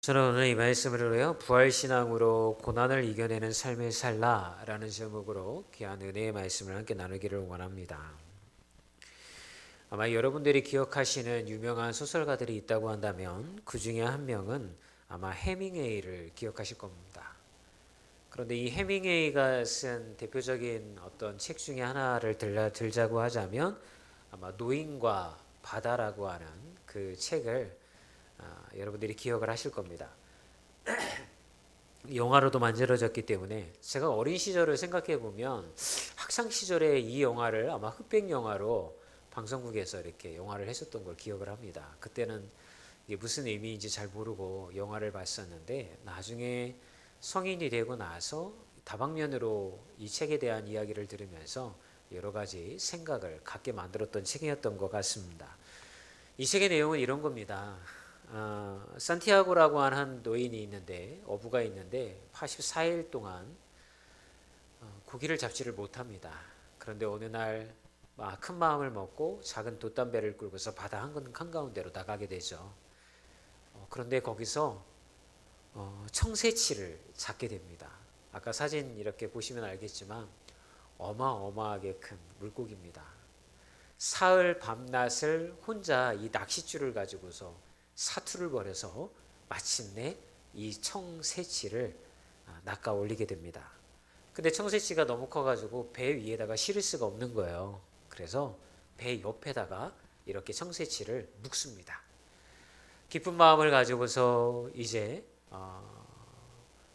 저는 오늘 이 말씀으로요, 부활신앙으로 고난을 이겨내는 삶을 살라라는 제목으로 귀한 은혜의 말씀을 함께 나누기를 원합니다. 아마 여러분들이 기억하시는 유명한 소설가들이 있다고 한다면 그 중에 한 명은 아마 해밍웨이를 기억하실 겁니다. 그런데 이 해밍웨이가 쓴 대표적인 어떤 책 중에 하나를 들자고 하자면 아마 노인과 바다라고 하는 그 책을 여러분들이 기억을 하실 겁니다. 영화로도 만들어졌기 때문에 제가 어린 시절을 생각해 보면 학창 시절에 이 영화를 아마 흑백 영화로 방송국에서 이렇게 영화를 했었던 걸 기억을 합니다. 그때는 이게 무슨 의미인지 잘 모르고 영화를 봤었는데 나중에 성인이 되고 나서 다방면으로 이 책에 대한 이야기를 들으면서 여러 가지 생각을 갖게 만들었던 책이었던 것 같습니다. 이 책의 내용은 이런 겁니다. 산티아고라고 하는 한 노인이 있는데 어부가 있는데 84일 동안 고기를 잡지를 못합니다. 그런데 어느 날 큰 마음을 먹고 작은 돛담배를 끌고서 바다 한가운데로 나가게 되죠. 그런데 거기서 청새치를 잡게 됩니다. 아까 사진 이렇게 보시면 알겠지만 어마어마하게 큰 물고기입니다. 사흘 밤낮을 혼자 이 낚싯줄을 가지고서 사투를 벌여서 마침내 이 청새치를 낚아 올리게 됩니다. 근데 청새치가 너무 커가지고 배 위에다가 실을 수가 없는 거예요. 그래서 배 옆에다가 이렇게 청새치를 묶습니다. 기쁜 마음을 가지고서 이제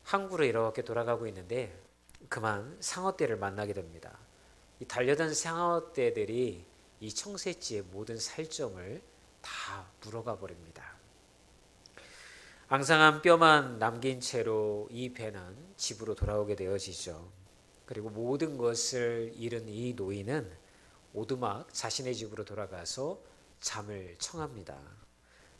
항구로 이렇게 돌아가고 있는데 그만 상어떼를 만나게 됩니다. 이 달려든 상어떼들이 이 청새치의 모든 살점을 다 물어가 버립니다. 앙상한 뼈만 남긴 채로 이 배는 집으로 돌아오게 되어지죠. 그리고 모든 것을 잃은 이 노인은 오두막 자신의 집으로 돌아가서 잠을 청합니다.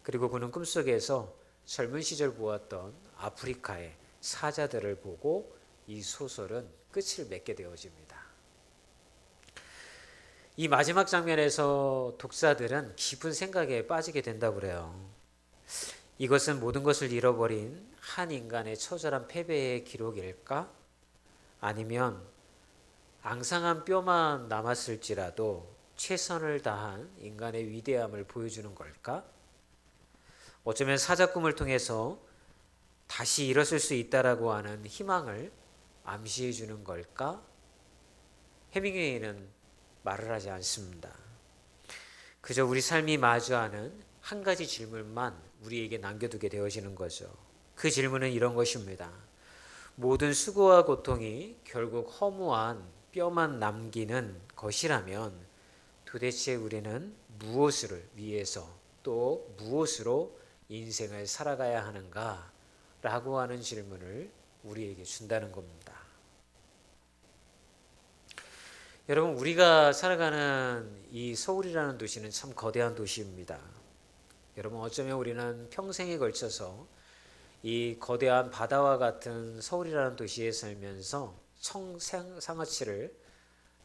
그리고 그는 꿈속에서 젊은 시절 보았던 아프리카의 사자들을 보고 이 소설은 끝을 맺게 되어집니다. 이 마지막 장면에서 독자들은 깊은 생각에 빠지게 된다고 그래요. 이것은 모든 것을 잃어버린 한 인간의 처절한 패배의 기록일까? 아니면 앙상한 뼈만 남았을지라도 최선을 다한 인간의 위대함을 보여주는 걸까? 어쩌면 사자 꿈을 통해서 다시 일어설 수 있다라고 하는 희망을 암시해 주는 걸까? 해밍웨이는 말을 하지 않습니다. 그저 우리 삶이 마주하는 한 가지 질문만 우리에게 남겨두게 되어지는 거죠. 그 질문은 이런 것입니다. 모든 수고와 고통이 결국 허무한 뼈만 남기는 것이라면 도대체 우리는 무엇을 위해서 또 무엇으로 인생을 살아가야 하는가? 라고 하는 질문을 우리에게 준다는 겁니다. 여러분, 우리가 살아가는 이 서울이라는 도시는 참 거대한 도시입니다. 여러분, 어쩌면 우리는 평생에 걸쳐서 이 거대한 바다와 같은 서울이라는 도시에 살면서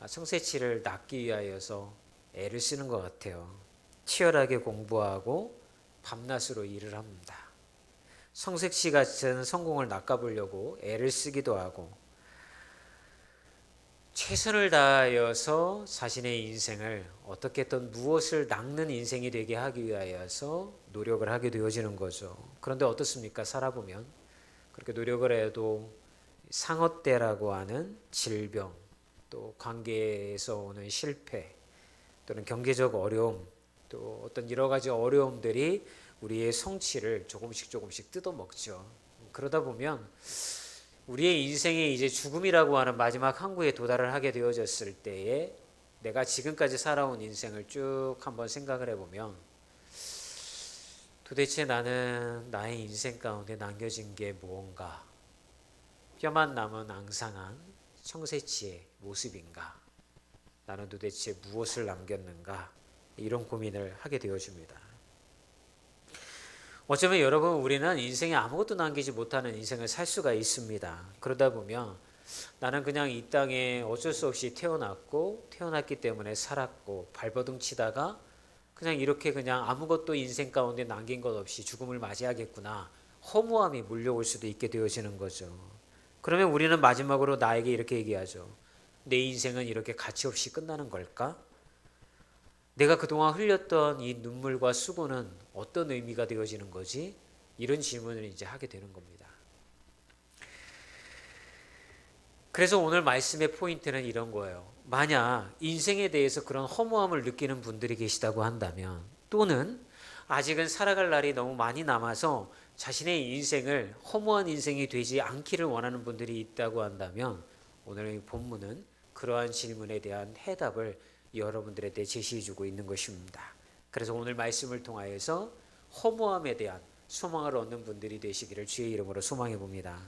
청새치를 낚기 위하여서 애를 쓰는 것 같아요. 치열하게 공부하고 밤낮으로 일을 합니다. 청새치 같은 성공을 낚아보려고 애를 쓰기도 하고 최선을 다하여서 자신의 인생을 어떻게든 무엇을 낚는 인생이 되게 하기 위하여서 노력을 하게 되어지는 거죠. 그런데 어떻습니까? 살아보면 그렇게 노력을 해도 상어떼라고 하는 질병, 또 관계에서 오는 실패, 또는 경제적 어려움, 또 어떤 여러 가지 어려움들이 우리의 성취를 조금씩 뜯어먹죠. 그러다 보면 우리의 인생이 이제 죽음이라고 하는 마지막 항구에 도달을 하게 되어졌을 때에 내가 지금까지 살아온 인생을 쭉 한번 생각을 해보면 도대체 나는 나의 인생 가운데 남겨진 게 무언가? 뼈만 남은 앙상한 청새치의 모습인가? 나는 도대체 무엇을 남겼는가? 이런 고민을 하게 되어집니다. 어쩌면 여러분 우리는 인생에 아무것도 남기지 못하는 인생을 살 수가 있습니다. 그러다 보면 나는 그냥 이 땅에 어쩔 수 없이 태어났기 때문에 살았고 발버둥 치다가 그냥 이렇게 그냥 아무것도 인생 가운데 남긴 것 없이 죽음을 맞이하겠구나. 허무함이 몰려올 수도 있게 되어지는 거죠. 그러면 우리는 마지막으로 나에게 이렇게 얘기하죠. 내 인생은 이렇게 가치 없이 끝나는 걸까? 내가 그동안 흘렸던 이 눈물과 수고는 어떤 의미가 되어지는 거지? 이런 질문을 이제 하게 되는 겁니다. 그래서 오늘 말씀의 포인트는 이런 거예요. 만약 인생에 대해서 그런 허무함을 느끼는 분들이 계시다고 한다면, 또는 아직은 살아갈 날이 너무 많이 남아서 자신의 인생을 허무한 인생이 되지 않기를 원하는 분들이 있다고 한다면, 오늘의 본문은 그러한 질문에 대한 해답을 여러분들에게 제시해주고 있는 것입니다. 그래서 오늘 말씀을 통하여서 허무함에 대한 소망을 얻는 분들이 되시기를 주의 이름으로 소망해 봅니다.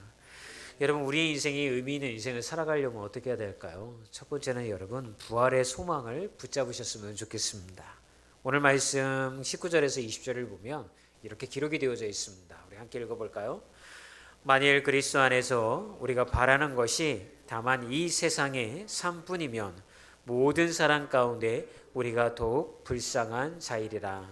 여러분, 우리의 인생이 의미 있는 인생을 살아가려면 어떻게 해야 될까요? 첫 번째는 여러분, 부활의 소망을 붙잡으셨으면 좋겠습니다. 오늘 말씀 19절에서 20절을 보면 이렇게 기록이 되어져 있습니다. 우리 함께 읽어볼까요? 만일 그리스도 안에서 우리가 바라는 것이 다만 이 세상의 삶뿐이면 모든 사람 가운데 우리가 더욱 불쌍한 자이리라.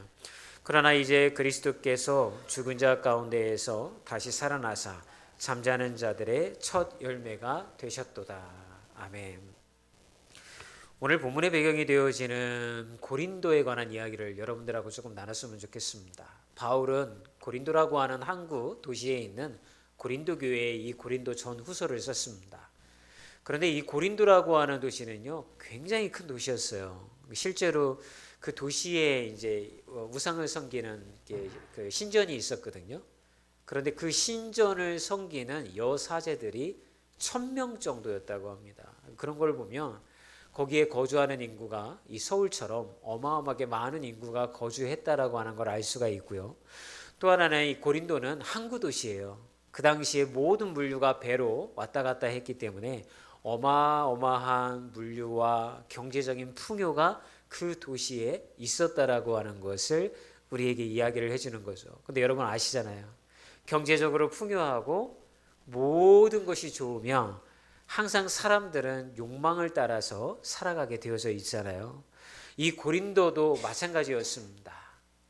그러나 이제 그리스도께서 죽은 자 가운데에서 다시 살아나사 잠자는 자들의 첫 열매가 되셨도다. 아멘. 오늘 본문의 배경이 되어지는 고린도에 관한 이야기를 여러분들하고 조금 나눴으면 좋겠습니다. 바울은 고린도라고 하는 항구 도시에 있는 고린도 교회에 이 고린도 전후서를 썼습니다. 그런데 이 고린도라고 하는 도시는요, 굉장히 큰 도시였어요. 실제로 그 도시에 이제 우상을 섬기는 그 신전이 있었거든요. 그런데 그 신전을 섬기는 여사제들이 1000명 정도였다고 합니다. 그런 걸 보면 거기에 거주하는 인구가 이 서울처럼 어마어마하게 많은 인구가 거주했다라고 하는 걸 알 수가 있고요. 또 하나는 이 고린도는 항구 도시예요. 그 당시에 모든 물류가 배로 왔다 갔다 했기 때문에 어마어마한 물류와 경제적인 풍요가 그 도시에 있었다라고 하는 것을 우리에게 이야기를 해주는 거죠. 근데 여러분 아시잖아요. 경제적으로 풍요하고 모든 것이 좋으면 항상 사람들은 욕망을 따라서 살아가게 되어져 있잖아요. 이 고린도도 마찬가지였습니다.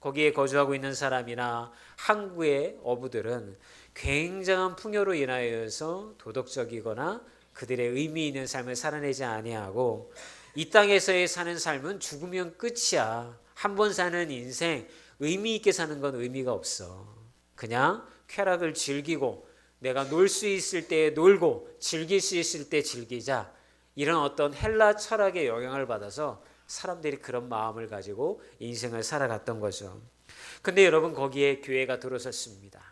거기에 거주하고 있는 사람이나 항구의 어부들은 굉장한 풍요로 인하여서 도덕적이거나 그들의 의미 있는 삶을 살아내지 아니하고, 이 땅에서의 사는 삶은 죽으면 끝이야. 한 번 사는 인생 의미 있게 사는 건 의미가 없어. 그냥 쾌락을 즐기고 내가 놀 수 있을 때 놀고 즐길 수 있을 때 즐기자. 이런 어떤 헬라 철학의 영향을 받아서 사람들이 그런 마음을 가지고 인생을 살아갔던 거죠. 근데 여러분, 거기에 교회가 들어섰습니다.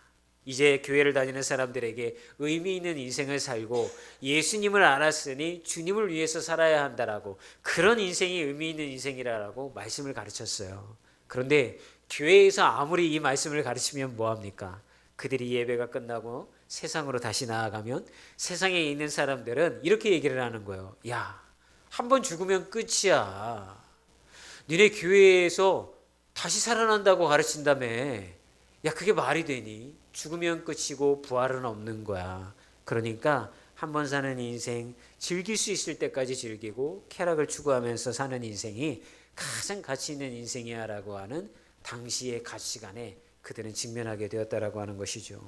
이제 교회를 다니는 사람들에게 의미 있는 인생을 살고 예수님을 알았으니 주님을 위해서 살아야 한다라고, 그런 인생이 의미 있는 인생이라고 말씀을 가르쳤어요. 그런데 교회에서 아무리 이 말씀을 가르치면 뭐합니까? 그들이 예배가 끝나고 세상으로 다시 나아가면 세상에 있는 사람들은 이렇게 얘기를 하는 거예요. 야, 한 번 죽으면 끝이야. 니네 교회에서 다시 살아난다고 가르친다며. 야, 그게 말이 되니? 죽으면 끝이고 부활은 없는 거야. 그러니까 한 번 사는 인생 즐길 수 있을 때까지 즐기고 쾌락을 추구하면서 사는 인생이 가장 가치 있는 인생이야 라고 하는 당시의 가치관에 그들은 직면하게 되었다라고 하는 것이죠.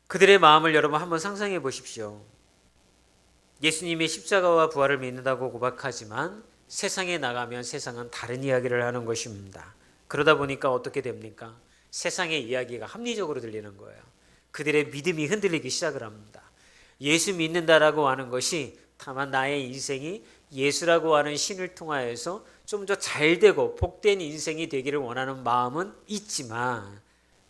그들의 마음을 여러분 한번 상상해 보십시오. 예수님의 십자가와 부활을 믿는다고 고백하지만 세상에 나가면 세상은 다른 이야기를 하는 것입니다. 그러다 보니까 어떻게 됩니까? 세상의 이야기가 합리적으로 들리는 거예요. 그들의 믿음이 흔들리기 시작을 합니다. 예수 믿는다라고 하는 것이 다만 나의 인생이 예수라고 하는 신을 통하여서 좀 더 잘되고 복된 인생이 되기를 원하는 마음은 있지만,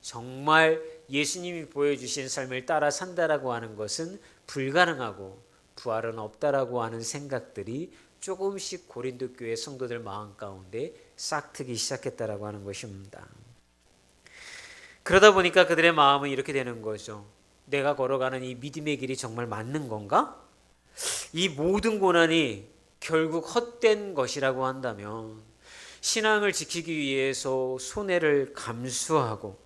정말 예수님이 보여주신 삶을 따라 산다라고 하는 것은 불가능하고 부활은 없다라고 하는 생각들이 조금씩 고린도 교회 성도들 마음 가운데 싹트기 시작했다라고 하는 것입니다. 그러다 보니까 그들의 마음은 이렇게 되는 거죠. 내가 걸어가는 이 믿음의 길이 정말 맞는 건가? 이 모든 고난이 결국 헛된 것이라고 한다면 신앙을 지키기 위해서 손해를 감수하고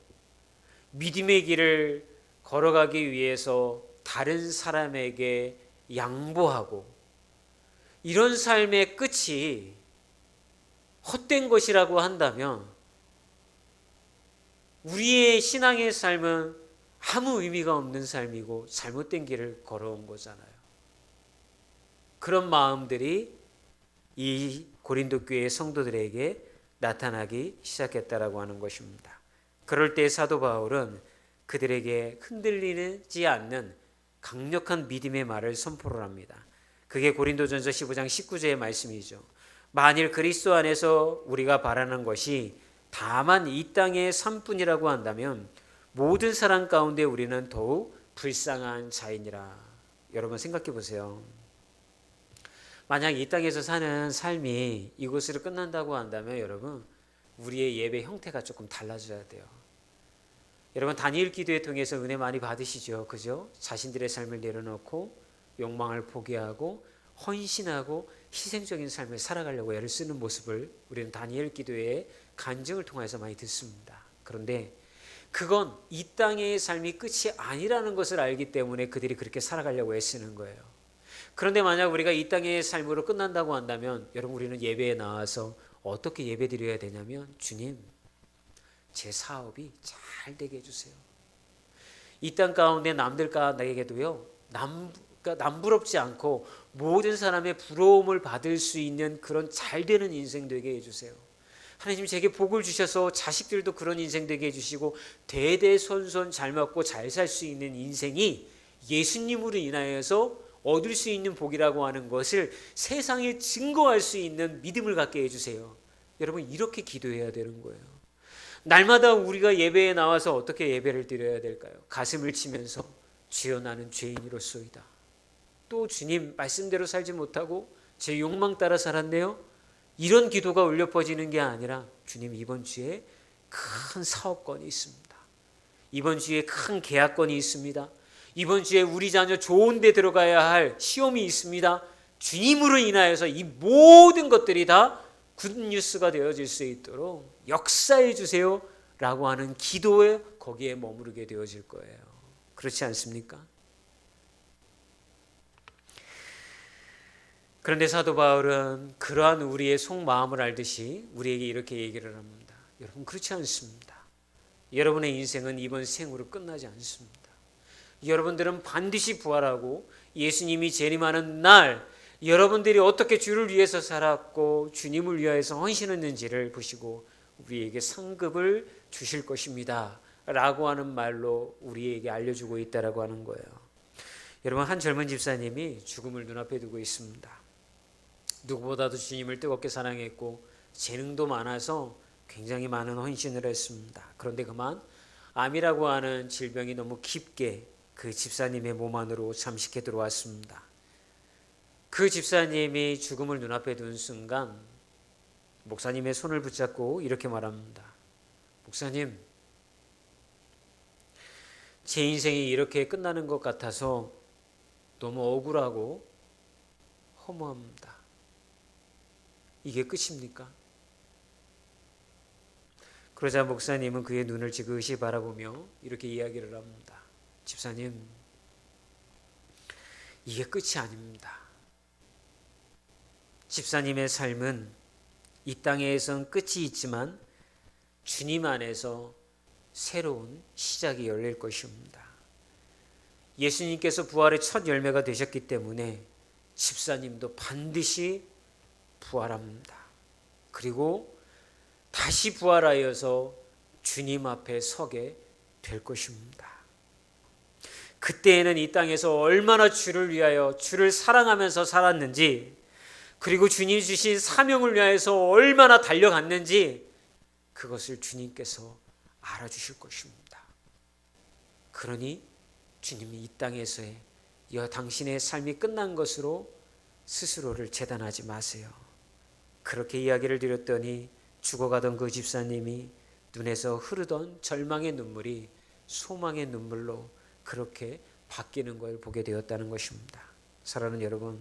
믿음의 길을 걸어가기 위해서 다른 사람에게 양보하고 이런 삶의 끝이 헛된 것이라고 한다면 우리의 신앙의 삶은 아무 의미가 없는 삶이고 잘못된 길을 걸어온 거잖아요. 그런 마음들이 이 고린도 교회의 성도들에게 나타나기 시작했다라고 하는 것입니다. 그럴 때 사도 바울은 그들에게 흔들리지 않는 강력한 믿음의 말을 선포를 합니다. 그게 고린도전서 15장 19절의 말씀이죠. 만일 그리스도 안에서 우리가 바라는 것이 다만 이 땅의 삶뿐이라고 한다면 모든 사람 가운데 우리는 더욱 불쌍한 자이니라. 여러분 생각해 보세요. 만약 이 땅에서 사는 삶이 이곳으로 끝난다고 한다면 여러분 우리의 예배 형태가 조금 달라져야 돼요. 여러분 다니엘 기도회 통해서 은혜 많이 받으시죠, 그죠? 자신들의 삶을 내려놓고 욕망을 포기하고 헌신하고 희생적인 삶을 살아가려고 애를 쓰는 모습을 우리는 다니엘 기도회의 간증을 통해서 많이 듣습니다. 그런데 그건 이 땅의 삶이 끝이 아니라는 것을 알기 때문에 그들이 그렇게 살아가려고 애쓰는 거예요. 그런데 만약 우리가 이 땅의 삶으로 끝난다고 한다면 여러분 우리는 예배에 나와서 어떻게 예배 드려야 되냐면 주님 제 사업이 잘 되게 해주세요. 이 땅 가운데 남들에게도요 남부럽지 않고 모든 사람의 부러움을 받을 수 있는 그런 잘 되는 인생 되게 해주세요. 하나님 제게 복을 주셔서 자식들도 그런 인생 되게 해주시고 대대손손 잘 먹고 잘 살 수 있는 인생이 예수님으로 인하여서 얻을 수 있는 복이라고 하는 것을 세상에 증거할 수 있는 믿음을 갖게 해주세요. 여러분 이렇게 기도해야 되는 거예요. 날마다 우리가 예배에 나와서 어떻게 예배를 드려야 될까요? 가슴을 치면서 주여 나는 죄인이로소이다. 또 주님 말씀대로 살지 못하고 제 욕망 따라 살았네요. 이런 기도가 울려 퍼지는 게 아니라 주님 이번 주에 큰 사업권이 있습니다. 이번 주에 큰 계약권이 있습니다. 이번 주에 우리 자녀 좋은 데 들어가야 할 시험이 있습니다. 주님으로 인하여서 이 모든 것들이 다 굿뉴스가 되어질 수 있도록 역사해 주세요 라고 하는 기도에 거기에 머무르게 되어질 거예요. 그렇지 않습니까? 그런데 사도 바울은 그러한 우리의 속마음을 알듯이 우리에게 이렇게 얘기를 합니다. 여러분 그렇지 않습니다. 여러분의 인생은 이번 생으로 끝나지 않습니다. 여러분들은 반드시 부활하고 예수님이 재림하는 날 여러분들이 어떻게 주를 위해서 살았고 주님을 위하여서 헌신했는지를 보시고 우리에게 상급을 주실 것입니다 라고 하는 말로 우리에게 알려주고 있다라고 하는 거예요. 여러분 한 젊은 집사님이 죽음을 눈앞에 두고 있습니다. 누구보다도 주님을 뜨겁게 사랑했고 재능도 많아서 굉장히 많은 헌신을 했습니다. 그런데 그만 암이라고 하는 질병이 너무 깊게 그 집사님의 몸 안으로 잠식해 들어왔습니다. 그 집사님이 죽음을 눈앞에 둔 순간 목사님의 손을 붙잡고 이렇게 말합니다. 목사님, 제 인생이 이렇게 끝나는 것 같아서 너무 억울하고 허무합니다. 이게 끝입니까? 그러자 목사님은 그의 눈을 지그시 바라보며 이렇게 이야기를 합니다. 집사님, 이게 끝이 아닙니다. 집사님의 삶은 이 땅에선 끝이 있지만 주님 안에서 새로운 시작이 열릴 것입니다. 예수님께서 부활의 첫 열매가 되셨기 때문에 집사님도 반드시 부활합니다. 그리고 다시 부활하여서 주님 앞에 서게 될 것입니다. 그때에는 이 땅에서 얼마나 주를 위하여 주를 사랑하면서 살았는지 그리고 주님이 주신 사명을 위하여서 얼마나 달려갔는지 그것을 주님께서 알아주실 것입니다. 그러니 주님이 이 땅에서의 당신의 삶이 끝난 것으로 스스로를 재단하지 마세요. 그렇게 이야기를 드렸더니 죽어가던 그 집사님이 눈에서 흐르던 절망의 눈물이 소망의 눈물로 그렇게 바뀌는 걸 보게 되었다는 것입니다. 사랑하는 여러분,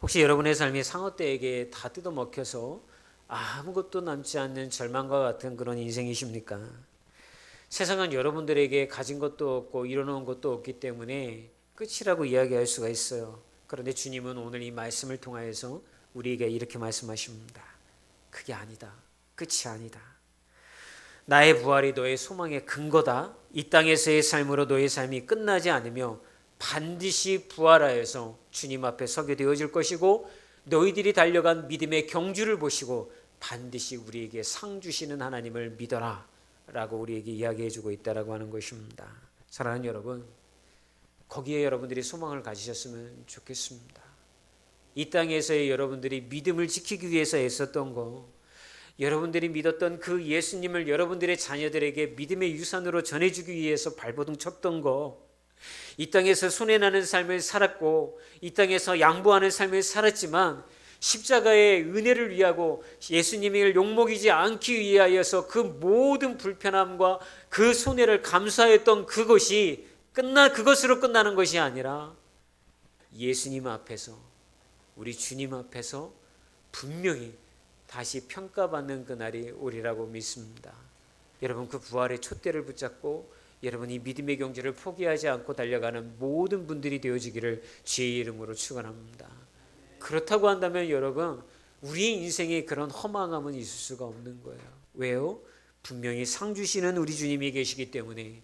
혹시 여러분의 삶이 상어떼에게 다 뜯어먹혀서 아무것도 남지 않는 절망과 같은 그런 인생이십니까? 세상은 여러분들에게 가진 것도 없고 이뤄놓은 것도 없기 때문에 끝이라고 이야기할 수가 있어요. 그런데 주님은 오늘 이 말씀을 통하여서 우리에게 이렇게 말씀하십니다. 그게 아니다. 끝이 아니다. 나의 부활이 너의 소망의 근거다. 이 땅에서의 삶으로 너의 삶이 끝나지 않으며 반드시 부활하여서 주님 앞에 서게 되어질 것이고 너희들이 달려간 믿음의 경주를 보시고 반드시 우리에게 상 주시는 하나님을 믿어라 라고 우리에게 이야기해 주고 있다라고 하는 것입니다. 사랑하는 여러분, 거기에 여러분들이 소망을 가지셨으면 좋겠습니다. 이 땅에서의 여러분들이 믿음을 지키기 위해서 애썼던 거, 여러분들이 믿었던 그 예수님을 여러분들의 자녀들에게 믿음의 유산으로 전해주기 위해서 발버둥 쳤던 거, 이 땅에서 손해나는 삶을 살았고 이 땅에서 양보하는 삶을 살았지만 십자가의 은혜를 위하고 예수님을 욕먹이지 않기 위하여서 그 모든 불편함과 그 손해를 감수하였던 그것이 그것으로 끝나는 것이 아니라 예수님 앞에서, 우리 주님 앞에서 분명히 다시 평가받는 그날이 오리라고 믿습니다. 여러분, 그 부활의 촛대를 붙잡고 여러분이 믿음의 경주를 포기하지 않고 달려가는 모든 분들이 되어지기를 주의 이름으로 축원합니다. 그렇다고 한다면 여러분, 우리 인생에 그런 허망함은 있을 수가 없는 거예요. 왜요? 분명히 상 주시는 우리 주님이 계시기 때문에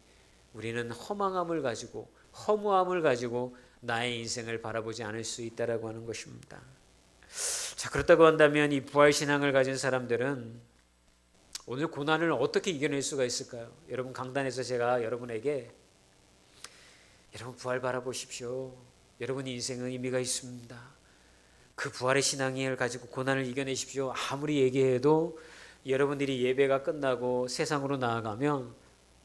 우리는 허망함을 가지고, 허무함을 가지고 나의 인생을 바라보지 않을 수 있다라고 하는 것입니다. 자, 그렇다고 한다면 이 부활신앙을 가진 사람들은 오늘 고난을 어떻게 이겨낼 수가 있을까요? 여러분, 강단에서 제가 여러분에게 여러분 부활 바라보십시오. 여러분 인생은 의미가 있습니다. 그 부활의 신앙을 가지고 고난을 이겨내십시오. 아무리 얘기해도 여러분들이 예배가 끝나고 세상으로 나아가면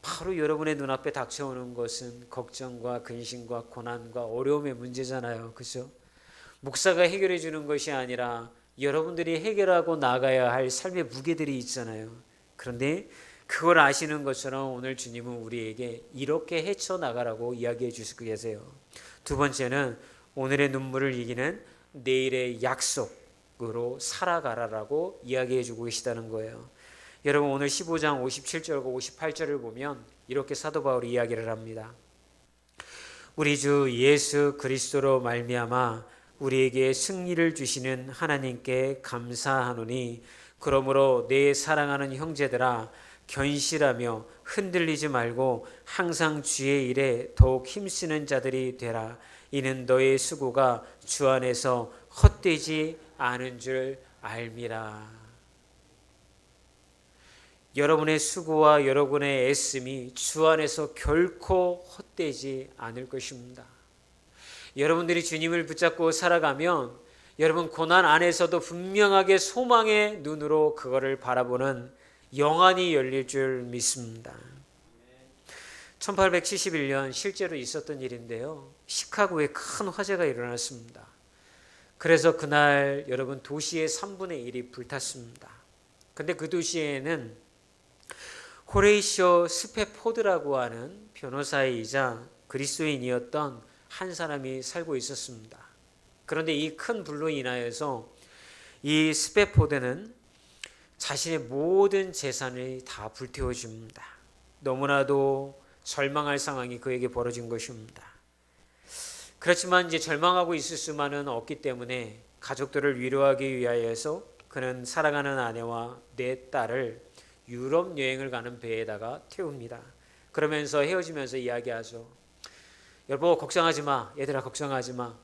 바로 여러분의 눈앞에 닥쳐오는 것은 걱정과 근심과 고난과 어려움의 문제잖아요. 그렇죠? 목사가 해결해 주는 것이 아니라 여러분들이 해결하고 나가야 할 삶의 무게들이 있잖아요. 그런데 그걸 아시는 것처럼 오늘 주님은 우리에게 이렇게 헤쳐나가라고 이야기해 주시고 계세요. 두 번째는 오늘의 눈물을 이기는 내일의 약속으로 살아가라라고 이야기해 주고 계시다는 거예요. 여러분, 오늘 15장 57절과 58절을 보면 이렇게 사도 바울이 이야기를 합니다. 우리 주 예수 그리스도로 말미암아 우리에게 승리를 주시는 하나님께 감사하노니 그러므로 내 사랑하는 형제들아 견실하며 흔들리지 말고 항상 주의 일에 더욱 힘쓰는 자들이 되라. 이는 너의 수고가 주 안에서 헛되지 않은 줄 알미라. 여러분의 수고와 여러분의 애씀이 주 안에서 결코 헛되지 않을 것입니다. 여러분들이 주님을 붙잡고 살아가면 여러분 고난 안에서도 분명하게 소망의 눈으로 그거를 바라보는 영안이 열릴 줄 믿습니다. 1871년 실제로 있었던 일인데요. 시카고에 큰 화재가 일어났습니다. 그래서 그날 여러분 도시의 3분의 1이 불탔습니다. 근데 그 도시에는 호레이쇼 스페포드라고 하는 변호사이자 그리스도인이었던 한 사람이 살고 있었습니다. 그런데 이 큰 불로 인하여서 이 스페포드는 자신의 모든 재산을 다 불태워줍니다. 너무나도 절망할 상황이 그에게 벌어진 것입니다. 그렇지만 이제 절망하고 있을 수만은 없기 때문에 가족들을 위로하기 위하여서 그는 사랑하는 아내와 네 딸을 유럽 여행을 가는 배에다가 태웁니다. 그러면서 헤어지면서 이야기하죠. 여보, 걱정하지 마. 얘들아, 걱정하지 마.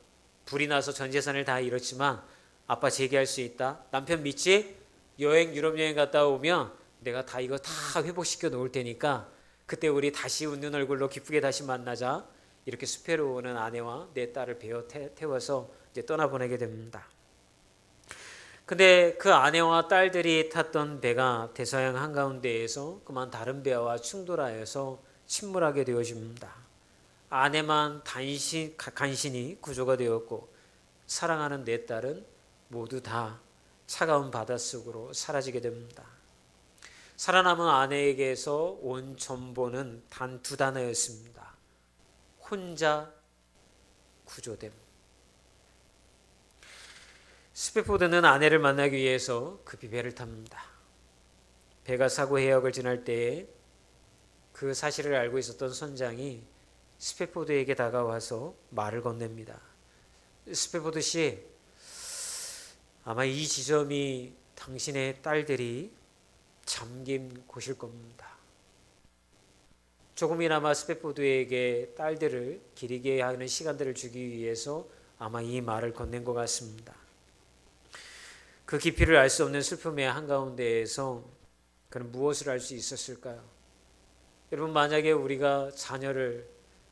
불이 나서 전 재산을 다 잃었지만 아빠 재기할 수 있다. 남편 믿지? 유럽 여행 갔다 오면 내가 다 이거 다 회복시켜 놓을 테니까 그때 우리 다시 웃는 얼굴로 기쁘게 다시 만나자. 이렇게 스페로 오는 아내와 네 딸을 배어 태워서 이제 떠나보내게 됩니다. 근데 그 아내와 딸들이 탔던 배가 대서양 한가운데에서 그만 다른 배와 충돌하여서 침몰하게 되어집니다. 아내만 간신히 구조가 되었고 사랑하는 네 딸은 모두 다 차가운 바닷속으로 사라지게 됩니다. 살아남은 아내에게서 온 전보는 단 두 단어였습니다. 혼자 구조됨. 스페포드는 아내를 만나기 위해서 급히 배를 탑니다. 배가 사고 해역을 지날 때에 그 사실을 알고 있었던 선장이 스페포드에게 다가와서 말을 건넵니다. 스페포드 씨, 아마 이 지점이 당신의 딸들이 잠긴 곳일 겁니다. 조금이나마 스페포드에게 딸들을 기리게 하는 시간들을 주기 위해서 아마 이 말을 건넨 것 같습니다. 그 깊이를 알 수 없는 슬픔의 한가운데에서 그는 무엇을 할 수 있었을까요? 여러분, 만약에 우리가 자녀를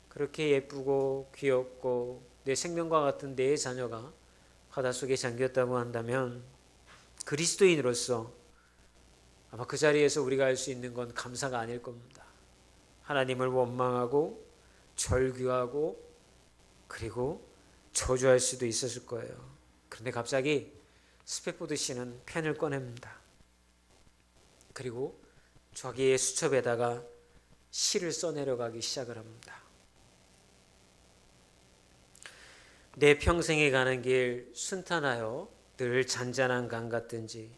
그렇게 예쁘고 귀엽고 내 생명과 같은 내 자녀가 바닷속에 잠겼다고 한다면 그리스도인으로서 아마 그 자리에서 우리가 할 수 있는 건 감사가 아닐 겁니다. 하나님을 원망하고 절규하고 그리고 저주할 수도 있었을 거예요. 그런데 갑자기 스페포드 씨는 펜을 꺼냅니다. 그리고 자기의 수첩에다가 시를 써내려가기 시작을 합니다. 내 평생에 가는 길 순탄하여 늘 잔잔한 강 같든지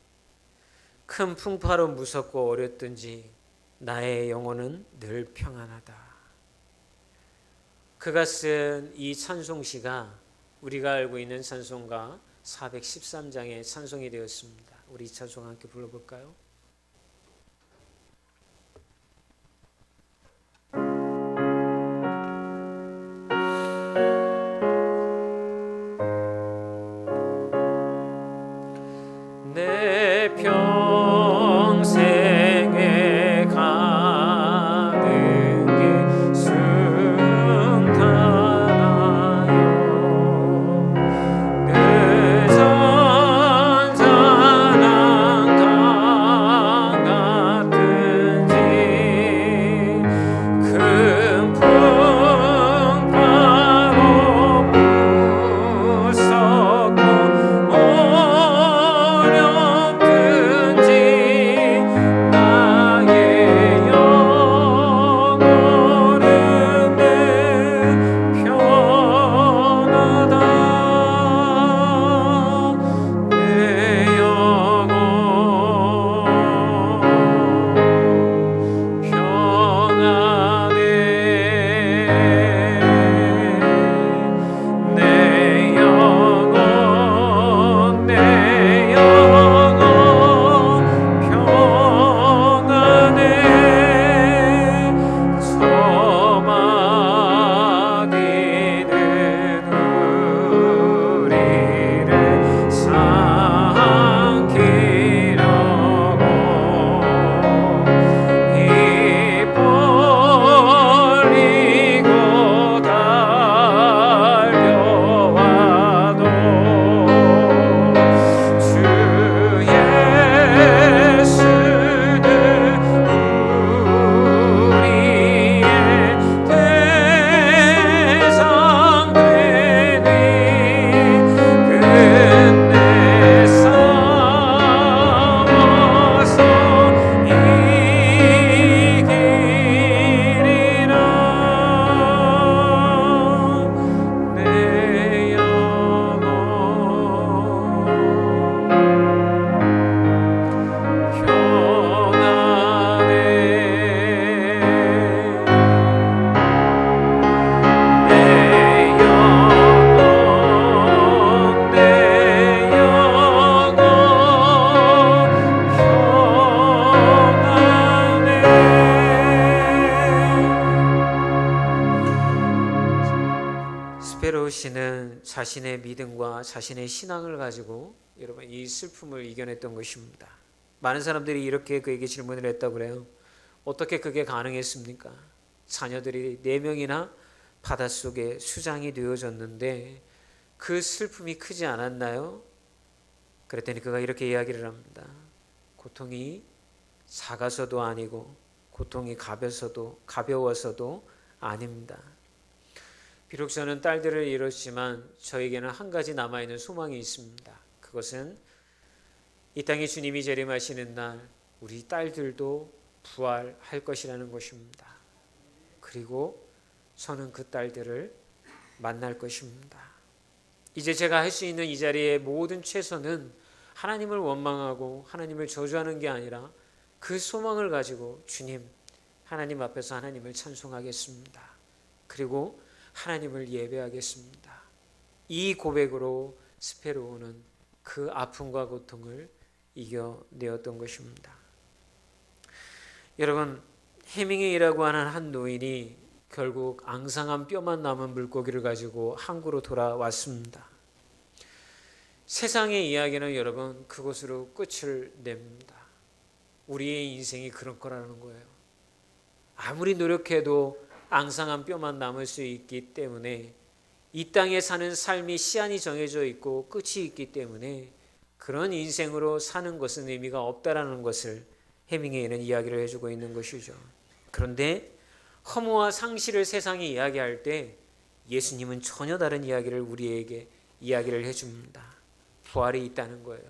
큰 풍파로 무섭고 어렵든지 나의 영혼은 늘 평안하다. 그가 쓴 이 찬송시가 우리가 알고 있는 찬송가 413장의 찬송이 되었습니다. 우리 이 찬송 함께 불러볼까요? 내 평생에 가는 길 순탄하여 늘 잔잔한 강 같은지 큰 풍파로 무섭고 어렵든지 나의 영혼은 늘 평안하다. 내 영혼 평안해. 내 영혼 평안해. 저마디는 우리를 삼키려고 입 벌리고 달려와도 주 예수는 우리의 대상 되니 끝내 싸워서 이기리라. 내 영혼 평안해. 내 영혼 평안해. 스페로우 씨는 자신의 믿음과 자신의 신앙을 가지고 여러분 이 슬픔을 이겨냈던 것입니다. 많은 사람들이 이렇게 그에게 질문을 했다고 그래요. 어떻게 그게 가능했습니까? 자녀들이 4명이나 바닷속에 수장이 되어졌는데 그 슬픔이 크지 않았나요? 그랬더니 그가 이렇게 이야기를 합니다. 고통이 작아서도 아니고 고통이 가벼워서도 아닙니다. 비록 저는 딸들을 잃었지만 저에게는 한 가지 남아있는 소망이 있습니다. 그것은 이 땅에 주님이 재림하시는 날 우리 딸들도 부활할 것이라는 것입니다. 그리고 저는 그 딸들을 만날 것입니다. 이제 제가 할 수 있는 이 자리의 모든 최선은 하나님을 원망하고 하나님을 저주하는 게 아니라 그 소망을 가지고 주님, 하나님 앞에서 하나님을 찬송하겠습니다. 그리고 하나님을 예배하겠습니다. 이 고백으로 스페로우는 그 아픔과 고통을 이겨내었던 것입니다. 여러분, 해밍웨이라고 하는 한 노인이 결국 앙상한 뼈만 남은 물고기를 가지고 항구로 돌아왔습니다. 세상의 이야기는 여러분 그것으로 끝을 냅니다. 우리의 인생이 그런 거라는 거예요. 아무리 노력해도 앙상한 뼈만 남을 수 있기 때문에, 이 땅에 사는 삶이 시한이 정해져 있고 끝이 있기 때문에 그런 인생으로 사는 것은 의미가 없다라는 것을 해밍웨이는 이야기를 해주고 있는 것이죠. 그런데 허무와 상실을 세상이 이야기할 때 예수님은 전혀 다른 이야기를 우리에게 이야기를 해줍니다. 부활이 있다는 거예요.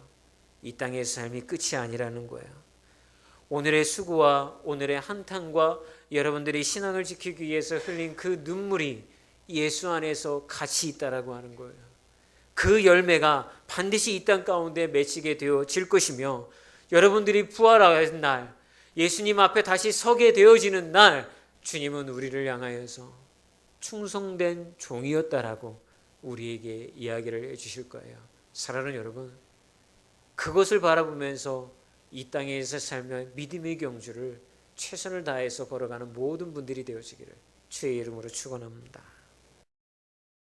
이 땅의 삶이 끝이 아니라는 거예요. 오늘의 수고와 오늘의 한탄과 여러분들이 신앙을 지키기 위해서 흘린 그 눈물이 예수 안에서 같이 있다라고 하는 거예요. 그 열매가 반드시 이 땅 가운데 맺히게 되어질 것이며, 여러분들이 부활하는 날, 예수님 앞에 다시 서게 되어지는 날, 주님은 우리를 향하여서 충성된 종이었다라고 우리에게 이야기를 해주실 거예요. 사랑하는 여러분, 그것을 바라보면서 이 땅에서 살며 믿음의 경주를 최선을 다해서 걸어가는 모든 분들이 되어지기를 주의 이름으로 축원합니다.